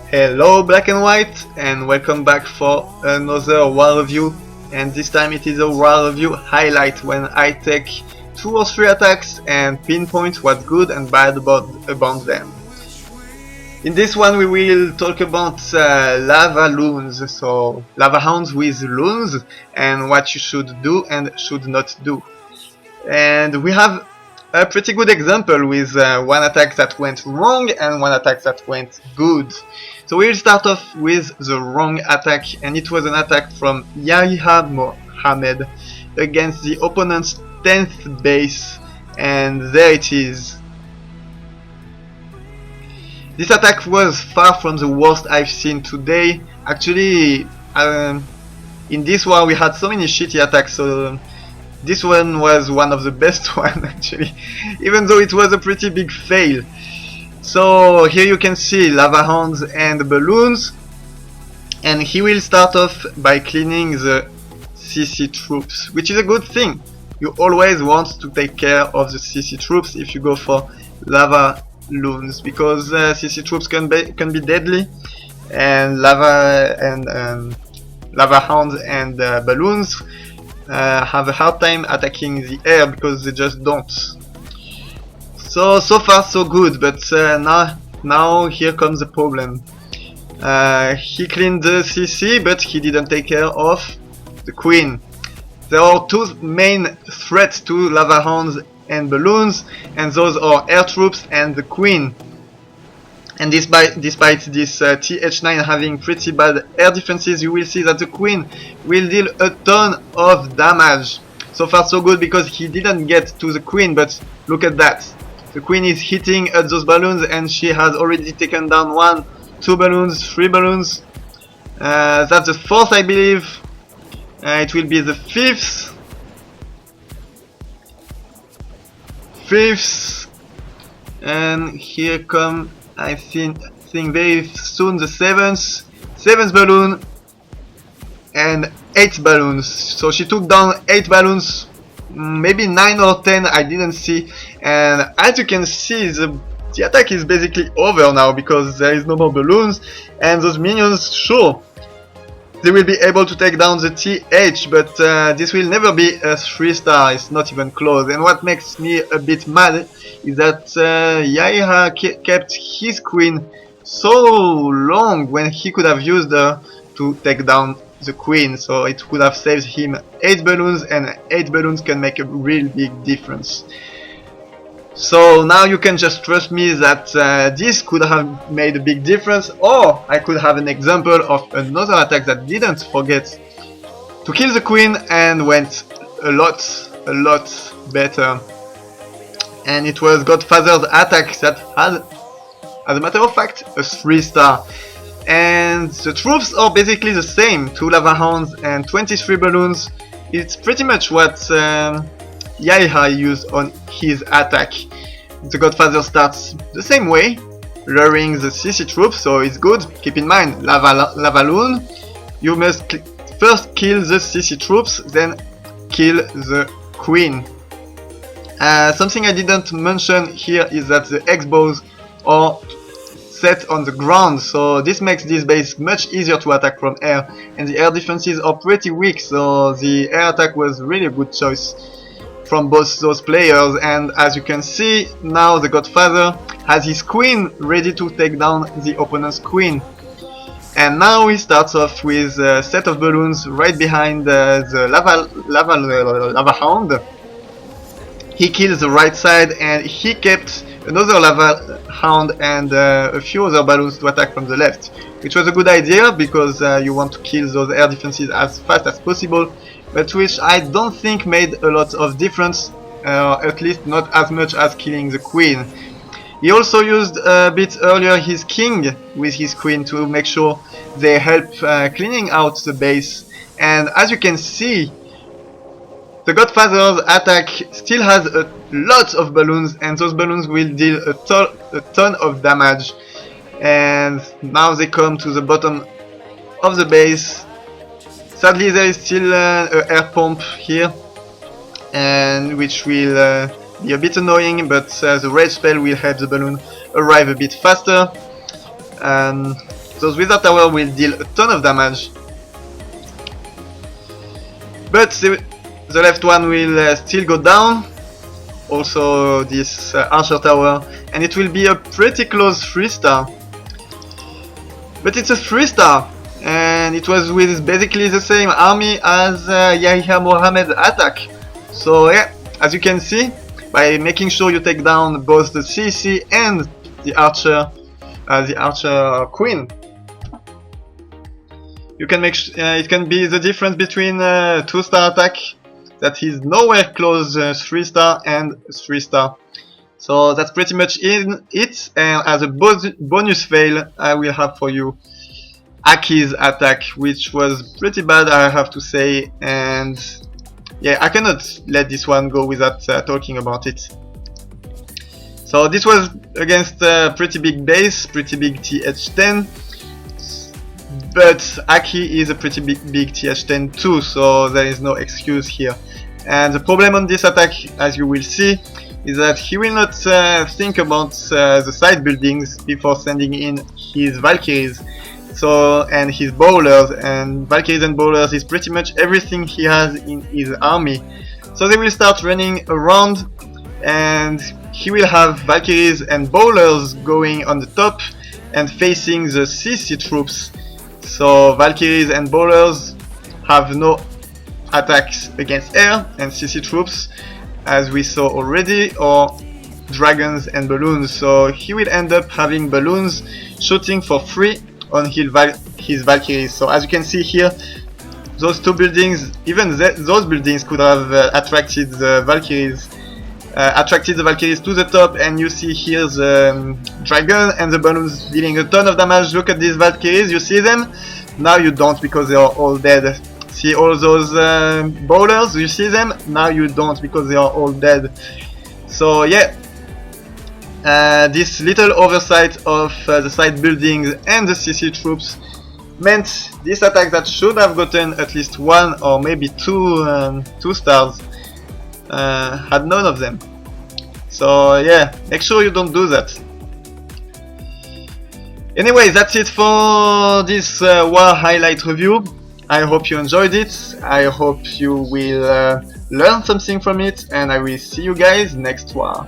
Hello Black and White, and welcome back for another war review, and this time it is a war review highlight when I take 2 or 3 attacks and pinpoint what's good and bad about them. In this one we will talk about Lavalloons, so Lavahounds with loons, and what you should do and should not do. And we have a pretty good example with one attack that went wrong and one attack that went good. So we'll start off with the wrong attack, and it was an attack from Yahia Mohammed against the opponent's 10th base, and there it is. This attack was far from the worst I've seen today. Actually, in this war we had so many shitty attacks, so this one was one of the best one actually, even though it was a pretty big fail. So here you can see Lavahounds and balloons, and he will start off by cleaning the CC troops, which is a good thing. You always want to take care of the CC troops if you go for Lavalloons, because CC troops can be deadly, and Lavahounds and balloons have a hard time attacking the air because they just don't. So far so good, but now here comes the problem. He cleaned the CC, but he didn't take care of the queen. There are 2 main threats to Lavahounds and balloons, and those are air troops and the queen. And despite this TH9 having pretty bad air defenses, you will see that the queen will deal a ton of damage. So far so good, because he didn't get to the queen, but look at that. The queen is hitting at those balloons, and she has already taken down 1, 2 balloons, 3 balloons. That's the 4th, I believe. It will be the 5th. 5th. And here come, I think very soon, the 7th. 7th balloon. And 8 balloons. So she took down 8 balloons. Maybe 9 or 10, I didn't see. And as you can see, the attack is basically over now, because there is no more balloons, and those minions, sure, they will be able to take down the TH, but this will never be a 3-star, it's not even close. And what makes me a bit mad is that Yahia kept his queen so long when he could have used her to take down the queen, so it would have saved him 8 balloons, and 8 balloons can make a real big difference. So now you can just trust me that this could have made a big difference, or I could have an example of another attack that didn't forget to kill the queen and went a lot better. And it was Godfather's attack that had, as a matter of fact, a 3-star. And the troops are basically the same, 2 Lavahounds and 23 balloons. It's pretty much what Yahia used on his attack. The Godfather starts the same way, luring the CC troops, so it's good. Keep in mind, Lavalloon, you must first kill the CC troops, then kill the queen. Something I didn't mention here is that the X-bows are set on the ground, so this makes this base much easier to attack from air, and the air defenses are pretty weak, so the air attack was really a good choice from both those players. And as you can see, now the Godfather has his queen ready to take down the opponent's queen. And now he starts off with a set of balloons right behind the Lavahound. He kills the right side, and he kept another Lavahound and a few other balloons to attack from the left, which was a good idea, because you want to kill those air defenses as fast as possible, but which I don't think made a lot of difference, at least not as much as killing the queen. He also used a bit earlier his king with his queen to make sure they help cleaning out the base. And as you can see, the Godfather's attack still has a lot of balloons, and those balloons will deal a ton of damage. And now they come to the bottom of the base. Sadly, there is still an air pump here, and which will be a bit annoying, but the rage spell will help the balloon arrive a bit faster. And those wizard tower will deal a ton of damage. But the left one will still go down. Also this archer tower, and it will be a pretty close 3-star. But it's a 3-star, and it was with basically the same army as Yahia Mohammed's attack. So yeah, as you can see, by making sure you take down both the CC and the archer queen, you can make it can be the difference between 2-star attack that is nowhere close 3-star and 3-star. So that's pretty much it. And as a bonus fail, I will have for you AKKI's attack, which was pretty bad, I have to say. And yeah, I cannot let this one go without talking about it. So this was against a pretty big base, pretty big TH10. But AKKI is a pretty big TH10 too, so there is no excuse here. And the problem on this attack, as you will see, is that he will not think about the side buildings before sending in his Valkyries. So, and his bowlers, and Valkyries and bowlers is pretty much everything he has in his army. So they will start running around, and he will have Valkyries and bowlers going on the top and facing the CC troops. So Valkyries and bowlers have no attacks against air and CC troops, as we saw already, or dragons and balloons. So he will end up having balloons shooting for free on his Valkyries. So as you can see here, those two buildings, even those buildings could have attracted the Valkyries to the top, and you see here the dragon and the balloons dealing a ton of damage. Look at these Valkyries, you see them? Now you don't, because they are all dead. See all those bowlers, you see them? Now you don't, because they are all dead. So yeah, this little oversight of the side buildings and the CC troops meant this attack that should have gotten at least 1 or maybe 2 stars had none of them. So yeah, make sure you don't do that. Anyway, that's it for this war highlight review. I hope you enjoyed it. I hope you will learn something from it, and I will see you guys next war.